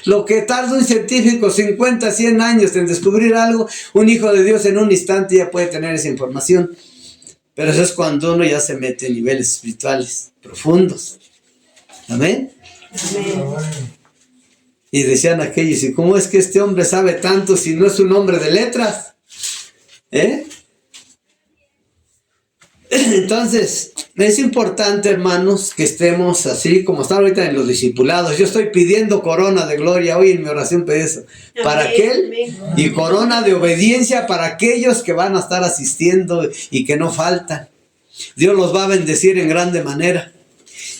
Lo que tarda un científico 50, 100 años en descubrir algo, un hijo de Dios en un instante ya puede tener esa información. Pero eso es cuando uno ya se mete en niveles espirituales profundos. ¿Amén?
Amén.
Y decían aquellos, ¿y cómo es que este hombre sabe tanto si no es un hombre de letras? Entonces, es importante, hermanos, que estemos así como están ahorita en los discipulados. Yo estoy pidiendo corona de gloria, hoy en mi oración pedí eso, para aquel, y corona de obediencia para aquellos que van a estar asistiendo y que no faltan. Dios los va a bendecir en grande manera.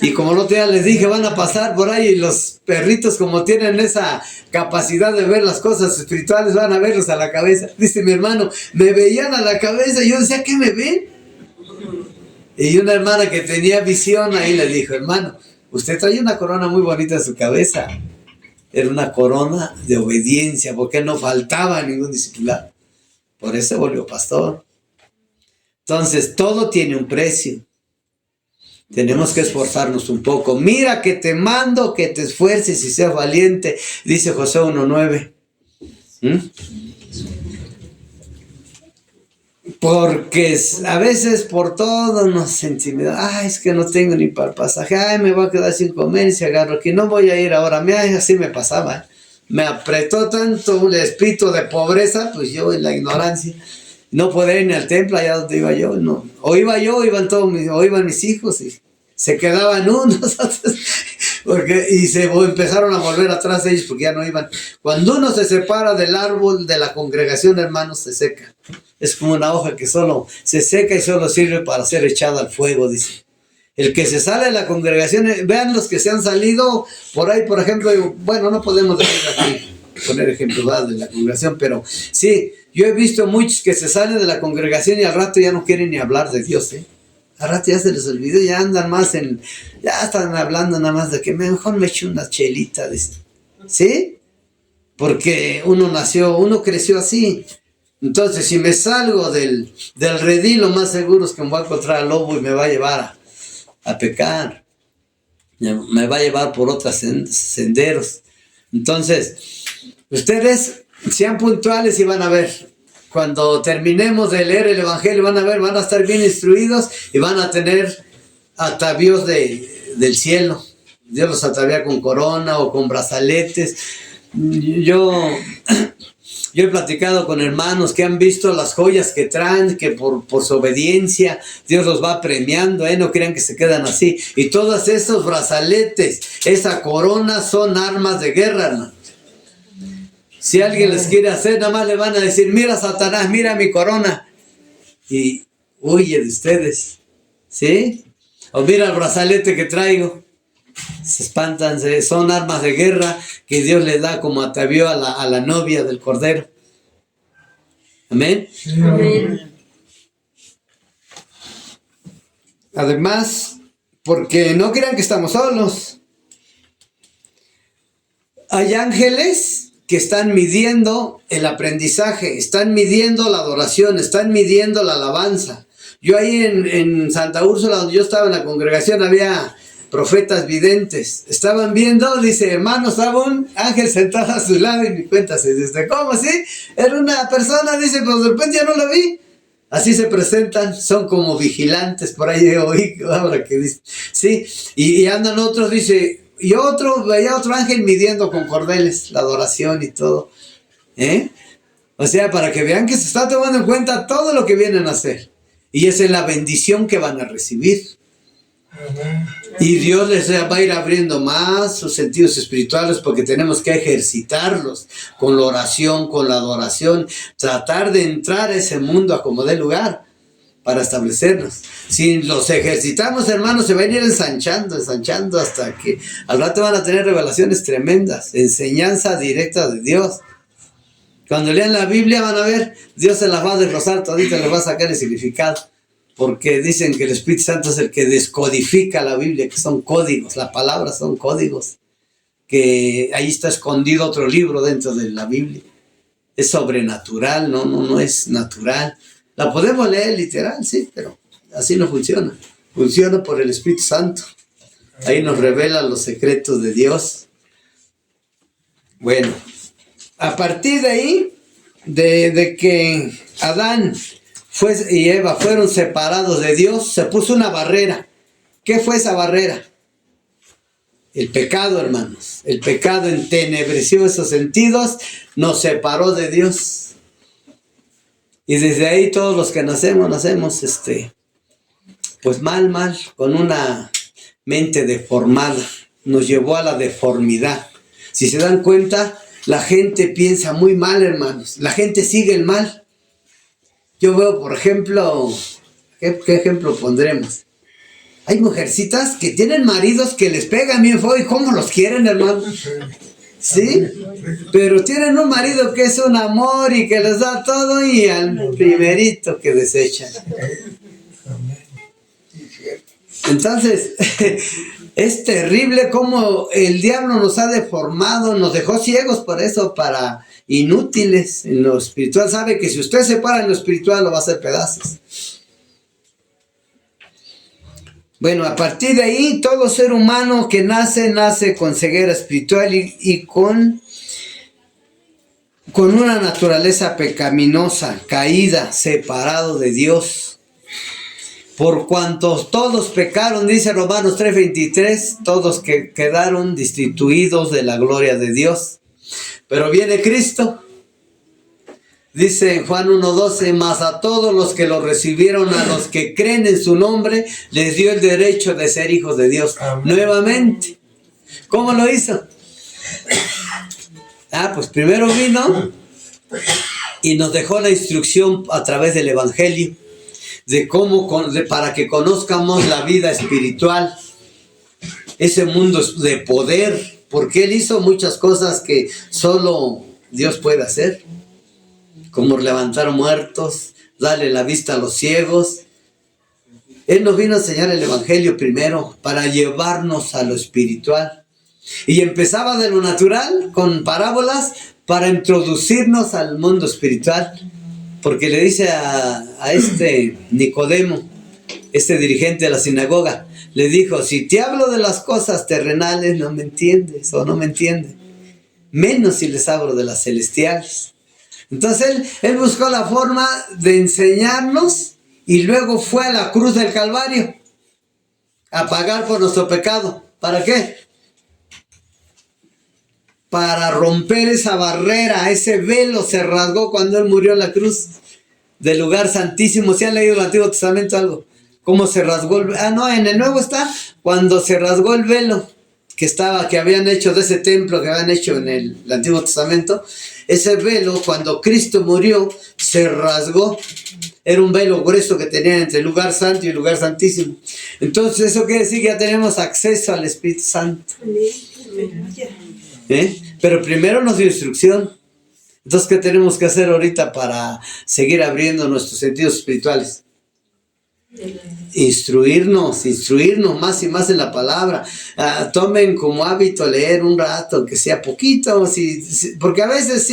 Y como el otro día les dije, van a pasar por ahí y los perritos, como tienen esa capacidad de ver las cosas espirituales, van a verlos a la cabeza. Dice mi hermano, me veían a la cabeza y yo decía, ¿qué me ven? Y una hermana que tenía visión ahí le dijo, hermano, usted trae una corona muy bonita en su cabeza. Era una corona de obediencia, porque no faltaba ningún discipulado. Por eso se volvió pastor. Entonces, todo tiene un precio. Tenemos que esforzarnos un poco. Mira que te mando que te esfuerces y seas valiente, dice Josué 1:9. Porque a veces por todo nos intimidamos. Ay, es que no tengo ni para el pasaje. Ay, me voy a quedar sin comer y se agarro aquí. No voy a ir ahora. Mira, así me pasaba. Me apretó tanto el espíritu de pobreza, pues yo en la ignorancia. No podía ir ni al templo allá donde iba yo. No. O iba yo, o iban mis hijos y se quedaban unos. Y empezaron a volver atrás ellos porque ya no iban. Cuando uno se separa del árbol de la congregación, hermanos, se seca. Es como una hoja que solo se seca y solo sirve para ser echada al fuego, dice. El que se sale de la congregación, vean los que se han salido por ahí, por ejemplo, bueno, no podemos decir aquí, poner ejemplos, ¿verdad?, de la congregación, pero sí, yo he visto muchos que se salen de la congregación y al rato ya no quieren ni hablar de Dios, ¿eh? Al rato ya se les olvidó, ya andan más ya están hablando nada más de que mejor me echo una chelita, ¿sí? Porque uno creció así. Entonces, si me salgo del redil, lo más seguro es que me voy a encontrar al lobo y me va a llevar a pecar. Me va a llevar por otros senderos. Entonces, ustedes sean puntuales y van a ver. Cuando terminemos de leer el Evangelio, van a estar bien instruidos y van a tener atavíos del cielo. Dios los atavía con corona o con brazaletes. Yo he platicado con hermanos que han visto las joyas que traen, que por su obediencia Dios los va premiando, no crean que se quedan así. Y todos esos brazaletes, esa corona son armas de guerra, hermano. Si alguien les quiere hacer, nada más le van a decir, mira Satanás, mira mi corona. Y huye de ustedes, ¿sí? O mira el brazalete que traigo. Se espantan, son armas de guerra que Dios le da como atavío a la novia del Cordero. Amén.
Amén.
Además, porque no crean que estamos solos. Hay ángeles que están midiendo el aprendizaje, están midiendo la adoración, están midiendo la alabanza. Yo ahí en Santa Úrsula, donde yo estaba en la congregación, había profetas videntes. Estaban viendo, dice, hermano, estaba un ángel sentado a su lado y mi cuenta se dice, ¿cómo así? Era una persona, dice, pero de repente ya no la vi. Así se presentan, son como vigilantes, por ahí oí ahora que dice, sí, y andan otros, dice, y veía otro ángel midiendo con cordeles la adoración y todo, o sea, para que vean que se está tomando en cuenta todo lo que vienen a hacer, y esa es la bendición que van a recibir. Y Dios les va a ir abriendo más sus sentidos espirituales porque tenemos que ejercitarlos con la oración, con la adoración, tratar de entrar a ese mundo a como dé lugar para establecernos. Si los ejercitamos, hermanos, se van a ir ensanchando hasta que al rato van a tener revelaciones tremendas, enseñanza directa de Dios. Cuando lean la Biblia van a ver, Dios se las va a desglosar todita, les va a sacar el significado. Porque dicen que el Espíritu Santo es el que descodifica la Biblia, que son códigos, las palabras son códigos, que ahí está escondido otro libro dentro de la Biblia. Es sobrenatural, no es natural. La podemos leer literal, sí, pero así no funciona. Funciona por el Espíritu Santo. Ahí nos revela los secretos de Dios. Bueno, a partir de ahí, de que Adán y Eva fueron separados de Dios, se puso una barrera. ¿Qué fue esa barrera? El pecado, hermanos. El pecado entenebreció esos sentidos, nos separó de Dios. Y desde ahí todos los que nacemos, pues mal, con una mente deformada. Nos llevó a la deformidad. Si se dan cuenta, la gente piensa muy mal, hermanos. La gente sigue el mal. Yo veo, por ejemplo, ¿qué ejemplo pondremos? Hay mujercitas que tienen maridos que les pegan bien feo y cómo los quieren, hermano. ¿Sí? Pero tienen un marido que es un amor y que les da todo y al primerito que desechan. Entonces, es terrible cómo el diablo nos ha deformado, nos dejó ciegos por eso, para inútiles en lo espiritual. Sabe que si usted se para en lo espiritual lo va a hacer pedazos. Bueno, a partir de ahí todo ser humano que nace con ceguera espiritual y con una naturaleza pecaminosa, caída, separado de Dios. Por cuanto todos pecaron, dice Romanos 3:23, todos que quedaron destituidos de la gloria de Dios. Pero viene Cristo, dice en Juan 1:12, mas a todos los que lo recibieron, a los que creen en su nombre, les dio el derecho de ser hijos de Dios. Amén. Nuevamente. ¿Cómo lo hizo? Pues primero vino y nos dejó la instrucción a través del Evangelio de cómo, para que conozcamos la vida espiritual, ese mundo de poder. Porque Él hizo muchas cosas que solo Dios puede hacer, como levantar muertos, darle la vista a los ciegos. Él nos vino a enseñar el Evangelio primero para llevarnos a lo espiritual. Y empezaba de lo natural, con parábolas, para introducirnos al mundo espiritual. Porque le dice a este Nicodemo, este dirigente de la sinagoga, le dijo, si te hablo de las cosas terrenales no me entiendes o no me entiendes, menos si les hablo de las celestiales. Entonces él buscó la forma de enseñarnos y luego fue a la cruz del Calvario a pagar por nuestro pecado. ¿Para qué? Para romper esa barrera, ese velo se rasgó cuando él murió en la cruz del lugar santísimo. ¿Si han leído el Antiguo Testamento algo? ¿Cómo se rasgó el velo? No, en el Nuevo está cuando se rasgó el velo que habían hecho de ese templo que habían hecho en el Antiguo Testamento. Ese velo, cuando Cristo murió, se rasgó. Era un velo grueso que tenían entre el lugar santo y el lugar santísimo. Entonces eso quiere decir que ya tenemos acceso al Espíritu Santo. Pero primero nos dio instrucción. Entonces, ¿qué tenemos que hacer ahorita para seguir abriendo nuestros sentidos espirituales? Instruirnos más y más en la palabra. Tomen como hábito leer un rato, que sea poquito, porque a veces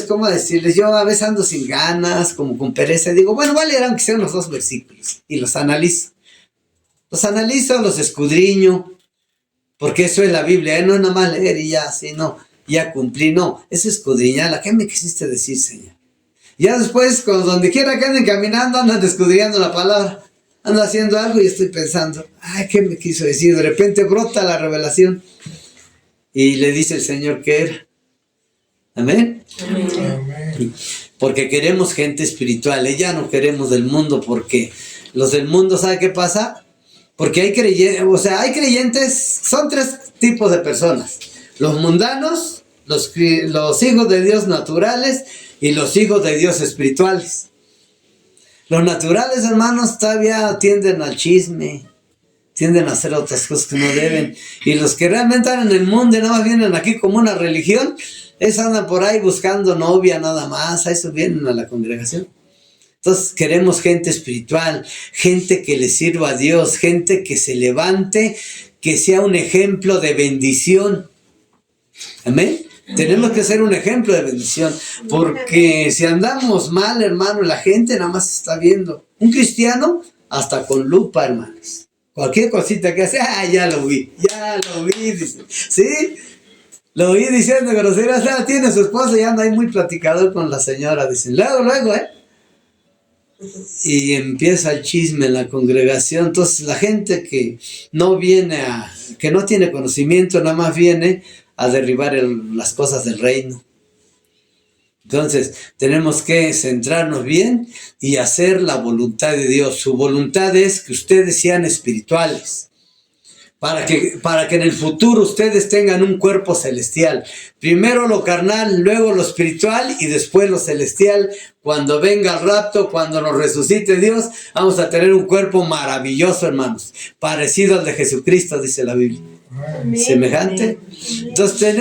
¿cómo decirles? Yo a veces ando sin ganas, como con pereza, y digo, bueno, voy a leer aunque sean los 2 versículos, y los analizo, los escudriño, porque eso es la Biblia, no es nada más leer y ya, así, no, ya cumplí, no, es escudriñar. ¿Qué me quisiste decir, Señor? Ya después, donde quiera que anden caminando, andan escudriñando la palabra, ando haciendo algo y estoy pensando, ay, ¿qué me quiso decir? De repente brota la revelación y le dice el Señor qué era. ¿Amén? Amén. Porque queremos gente espiritual, ya no queremos del mundo, porque los del mundo, ¿sabe qué pasa? Porque hay creyentes, son 3 tipos de personas: los mundanos, los hijos de Dios naturales y los hijos de Dios espirituales. Los naturales, hermanos, todavía tienden al chisme, tienden a hacer otras cosas que no deben, y los que realmente están en el mundo y nada más vienen aquí como una religión, esos andan por ahí buscando novia nada más, a eso vienen a la congregación. Entonces queremos gente espiritual, gente que le sirva a Dios, gente que se levante, que sea un ejemplo de bendición. Amén. Tenemos que ser un ejemplo de bendición, porque si andamos mal, hermano, la gente nada más está viendo. Un cristiano hasta con lupa, hermanos. Cualquier cosita que hace, ya lo vi, dice. ¿Sí? Lo oí diciendo groserías, tiene su esposa y anda ahí muy platicador con la señora, dicen, luego, y empieza el chisme en la congregación. Entonces la gente que no tiene conocimiento, nada más viene a derribar las cosas del reino. Entonces tenemos que centrarnos bien y hacer la voluntad de Dios. Su voluntad es que ustedes sean espirituales, para que en el futuro ustedes tengan un cuerpo celestial. Primero lo carnal, luego lo espiritual y después lo celestial. Cuando venga el rapto, cuando nos resucite Dios, vamos a tener un cuerpo maravilloso, hermanos, parecido al de Jesucristo, dice la Biblia. Amén. Semejante. Amén. Entonces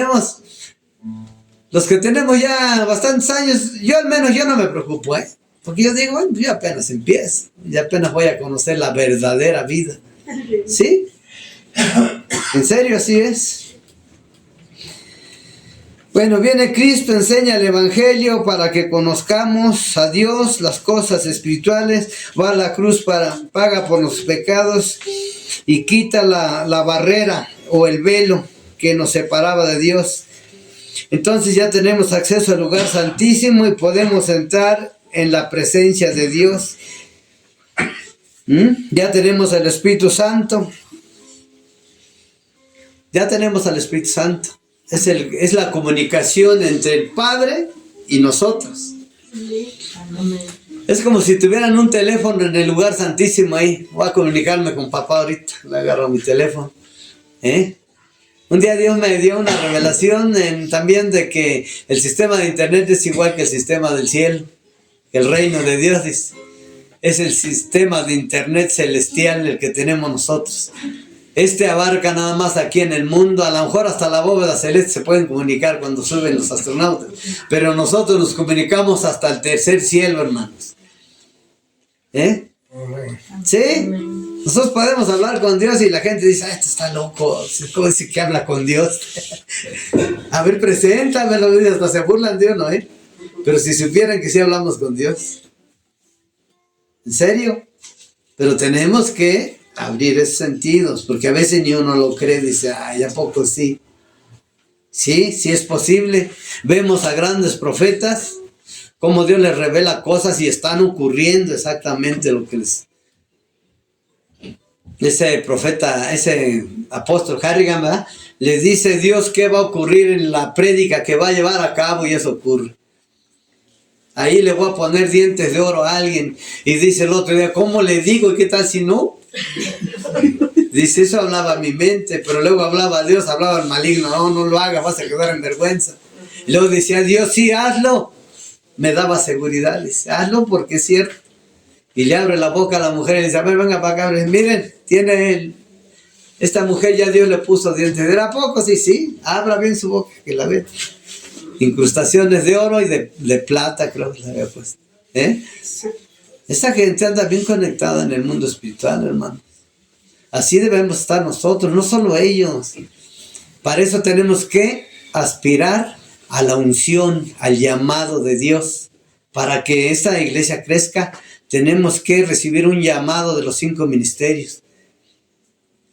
los que tenemos ya bastantes años, yo al menos no me preocupo, porque yo digo, bueno, yo apenas empiezo, ya apenas voy a conocer la verdadera vida. ¿Sí? En serio, así es. Bueno, viene Cristo, enseña el Evangelio para que conozcamos a Dios, las cosas espirituales, va a la cruz, paga por los pecados y quita la barrera o el velo que nos separaba de Dios. Entonces ya tenemos acceso al lugar santísimo y podemos entrar en la presencia de Dios. Ya tenemos al Espíritu Santo. Ya tenemos al Espíritu Santo. Es la comunicación entre el Padre y nosotros. Amén. Es como si tuvieran un teléfono en el lugar santísimo ahí. Voy a comunicarme con papá ahorita. Le agarro mi teléfono. Un día Dios me dio una revelación también de que el sistema de internet es igual que el sistema del cielo. El reino de Dios es el sistema de internet celestial el que tenemos nosotros. abarca nada más aquí en el mundo. A lo mejor hasta la bóveda celeste se pueden comunicar cuando suben los astronautas, pero nosotros nos comunicamos hasta el tercer cielo, hermanos. ¿Sí? Nosotros podemos hablar con Dios y la gente dice, este está loco, ¿cómo dice que habla con Dios? A ver, preséntamelo, y hasta se burlan de uno, pero si supieran que sí hablamos con Dios. ¿En serio? Pero tenemos que abrir esos sentidos, porque a veces ni uno lo cree, dice, ay, ¿a poco sí? Sí, sí es posible. Vemos a grandes profetas, cómo Dios les revela cosas y están ocurriendo exactamente lo que les... Ese profeta, ese apóstol Harrigan, ¿verdad? Les dice Dios qué va a ocurrir en la prédica que va a llevar a cabo y eso ocurre. Ahí le voy a poner dientes de oro a alguien. Y dice el otro día, ¿cómo le digo? ¿Y qué tal si no? Dice, eso hablaba mi mente, pero luego hablaba Dios, hablaba el maligno. No, no lo hagas, vas a quedar en vergüenza. Y luego decía Dios, sí, hazlo. Me daba seguridad, dice, hazlo porque es cierto. Y le abre la boca a la mujer y le dice, a ver, venga para acá. Miren, tiene esta mujer ya Dios le puso dientes. ¿De a poco? Sí, sí, abra bien su boca, que la ve. Incrustaciones de oro y de plata, creo que la había puesto. Esta gente anda bien conectada en el mundo espiritual, hermano. Así debemos estar nosotros, no solo ellos. Para eso tenemos que aspirar a la unción, al llamado de Dios. Para que esta iglesia crezca, tenemos que recibir un llamado de los 5 ministerios.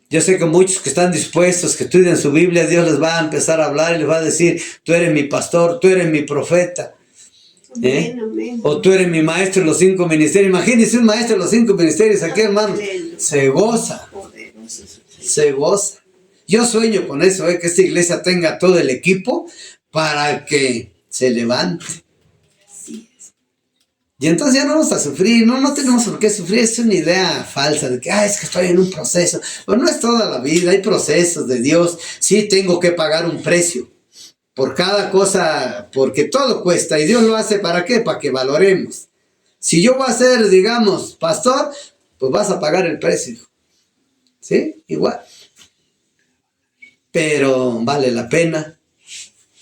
Yo sé que muchos que están dispuestos, que estudian su Biblia, Dios les va a empezar a hablar y les va a decir, tú eres mi pastor, tú eres mi profeta. Amén. O tú eres mi maestro en los 5 ministerios. Imagínense un maestro en los 5 ministerios aquí, hermano. Se goza. Se goza. Yo sueño con eso, que esta iglesia tenga todo el equipo para que se levante. Y entonces ya no vamos a sufrir, no tenemos por qué sufrir, es una idea falsa de que, es que estoy en un proceso. Pero no es toda la vida, hay procesos de Dios. Sí tengo que pagar un precio por cada cosa, porque todo cuesta. Y Dios lo hace ¿para qué? Para que valoremos. Si yo voy a ser, digamos, pastor, pues vas a pagar el precio. ¿Sí? Igual. Pero vale la pena.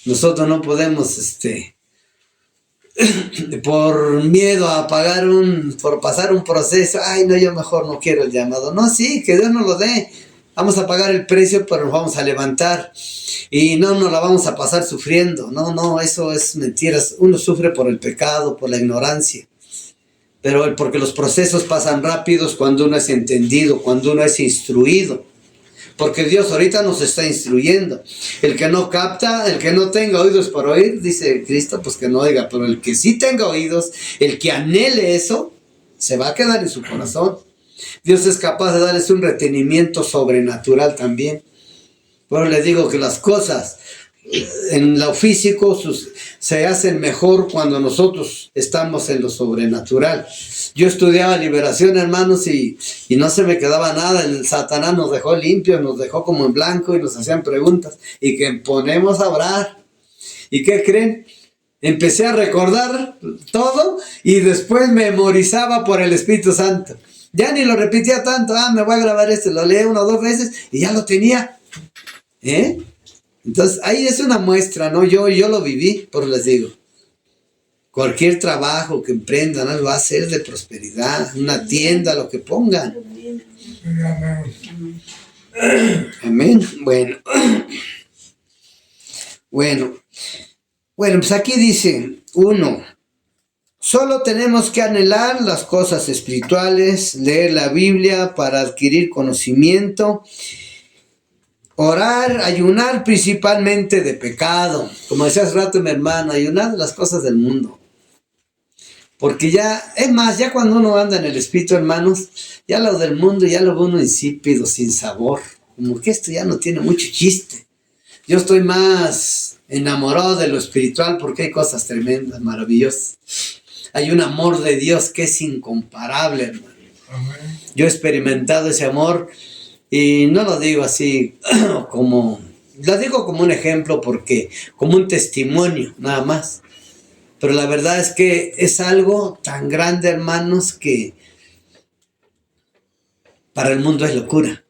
Nosotros no podemos, por miedo a por pasar un proceso, no, yo mejor no quiero el llamado. No, sí, que Dios nos lo dé. Vamos a pagar el precio, pero nos vamos a levantar. Y no nos la vamos a pasar sufriendo. No, eso es mentiras. Uno sufre por el pecado, por la ignorancia. Pero porque los procesos pasan rápidos cuando uno es entendido, cuando uno es instruido. Porque Dios ahorita nos está instruyendo. El que no capta, el que no tenga oídos para oír, dice Cristo, pues que no oiga. Pero el que sí tenga oídos, el que anhele eso, se va a quedar en su corazón. Dios es capaz de darles un retenimiento sobrenatural también. Pero les digo que las cosas en lo físico se hacen mejor cuando nosotros estamos en lo sobrenatural. Yo estudiaba liberación, hermanos, y no se me quedaba nada. El Satanás nos dejó limpios, nos dejó como en blanco y nos hacían preguntas. Y que ponemos a orar. ¿Y qué creen? Empecé a recordar todo y después memorizaba por el Espíritu Santo. Ya ni lo repetía tanto, me voy a grabar lo leí 1 o 2 veces y ya lo tenía. Entonces, ahí es una muestra, ¿no? Yo lo viví, por les digo. Cualquier trabajo que emprendan, ¿no? Va a ser de prosperidad, una tienda, lo que pongan. Amén. Bueno, pues aquí dice, 1. Solo tenemos que anhelar las cosas espirituales, leer la Biblia para adquirir conocimiento, orar, ayunar principalmente de pecado. Como decía hace rato mi hermano, ayunar de las cosas del mundo. Porque ya cuando uno anda en el Espíritu, hermanos, ya lo del mundo ya lo ve uno insípido, sin sabor. Como que esto ya no tiene mucho chiste. Yo estoy más enamorado de lo espiritual porque hay cosas tremendas, maravillosas. Hay un amor de Dios que es incomparable, hermano. Amén. Yo he experimentado ese amor y no lo digo así lo digo como un ejemplo porque, como un testimonio, nada más. Pero la verdad es que es algo tan grande, hermanos, que para el mundo es locura.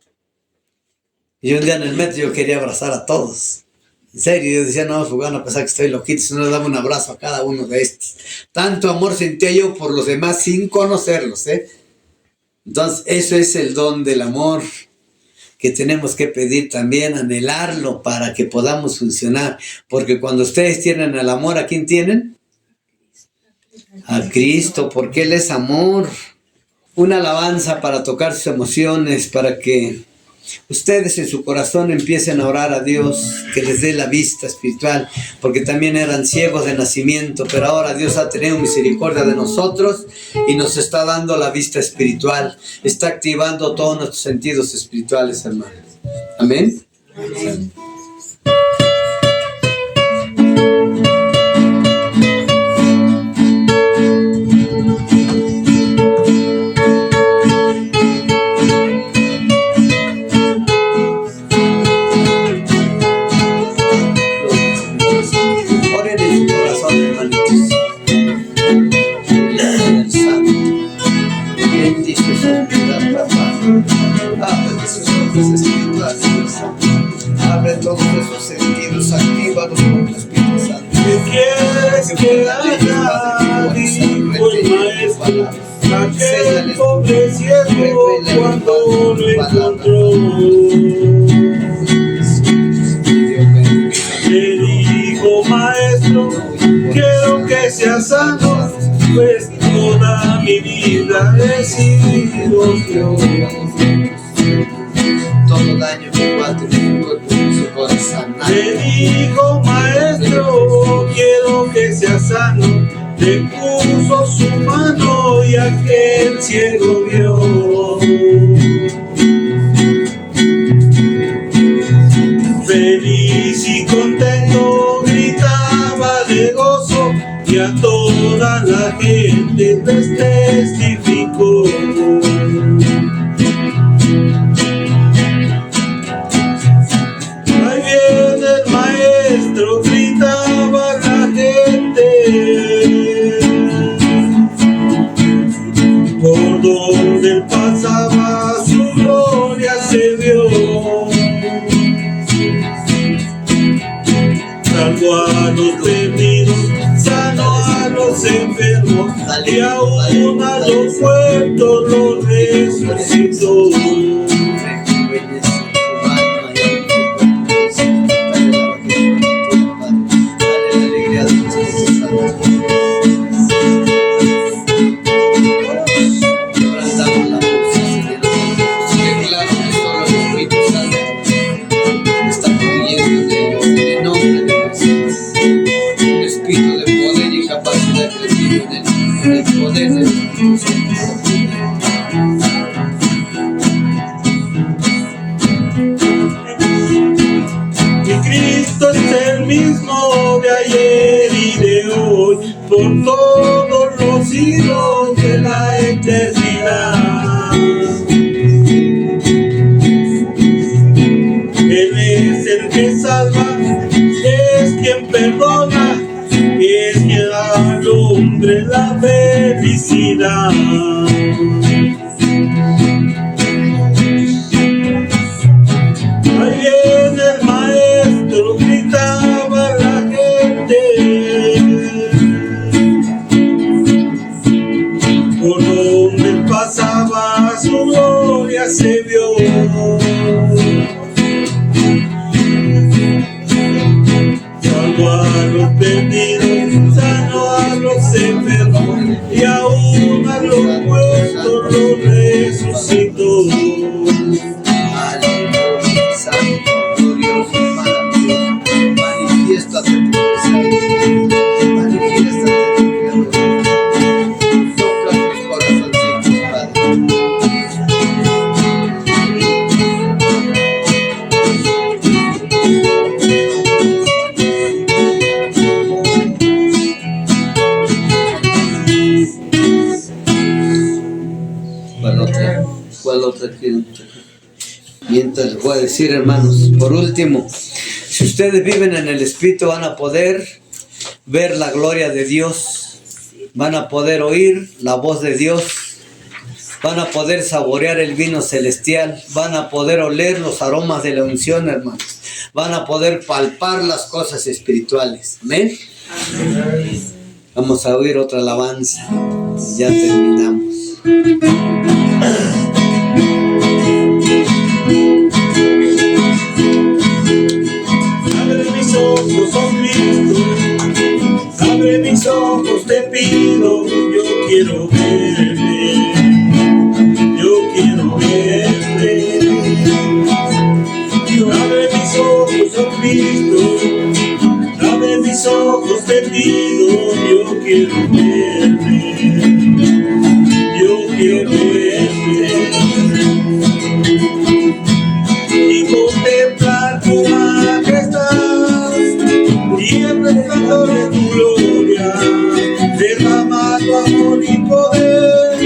Y un día en el metro yo quería abrazar a todos. En serio, yo decía, no, pues van a pensar que estoy loquito, si no le daba un abrazo a cada uno de estos. Tanto amor sentía yo por los demás sin conocerlos, ¿eh? Entonces, eso es el don del amor que tenemos que pedir también, anhelarlo para que podamos funcionar. Porque cuando ustedes tienen el amor, ¿a quién tienen? A Cristo, porque Él es amor. Una alabanza para tocar sus emociones, para que ustedes en su corazón empiecen a orar a Dios, que les dé la vista espiritual, porque también eran ciegos de nacimiento, pero ahora Dios ha tenido misericordia de nosotros y nos está dando la vista espiritual, está activando todos nuestros sentidos espirituales, hermanos. Amén. Amén. Abre todos esos sentidos, actívalos con tu Espíritu Santo.
¿Qué quieres que haga? Dijo el maestro, aquel pobre ciego cuando lo encontró. Le dijo, maestro, quiero que seas sano, pues toda mi vida he sido yo.
Todo daño que va a tener tu cuerpo se puede sanar.
Le dijo, maestro, quiero que seas sano. Le puso su mano y aquel ciego vio. Feliz y contento gritaba de gozo y a toda la gente les testificó. Ahí viene el maestro, gritaba la gente. Por donde él pasaba su gloria se vio. Salvó a los perdidos, sanó a los enfermos y aún a los muertos los resucitó. Cristo es el mismo de ayer y de hoy, por todos los siglos de la eternidad. Él es el que salva, es quien perdona, y es quien da al hombre la felicidad. Ahí viene el maestro, gritaba la gente. Por donde él pasaba su gloria se vio. Salvó a los perdidos, sanó a los enfermos y aún a los muertos los resucitó.
¿Cuál otra quieren? Mientras les voy a decir, hermanos, por último, si ustedes viven en el Espíritu van a poder ver la gloria de Dios, van a poder oír la voz de Dios, van a poder saborear el vino celestial, van a poder oler los aromas de la unción, hermanos, van a poder palpar las cosas espirituales. Amén. Vamos a oír otra alabanza. Ya terminamos.
Abre mis ojos, oh Cristo, abre mis ojos, te pido, yo quiero verte, yo quiero verte. Abre mis ojos, oh Cristo, abre mis ojos, te pido, yo quiero verte, yo quiero verte. Y contemplar tu majestad y el resplandor de tu gloria, derrama tu amor y poder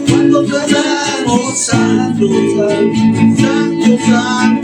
cuando cantamos santo, santo, santo.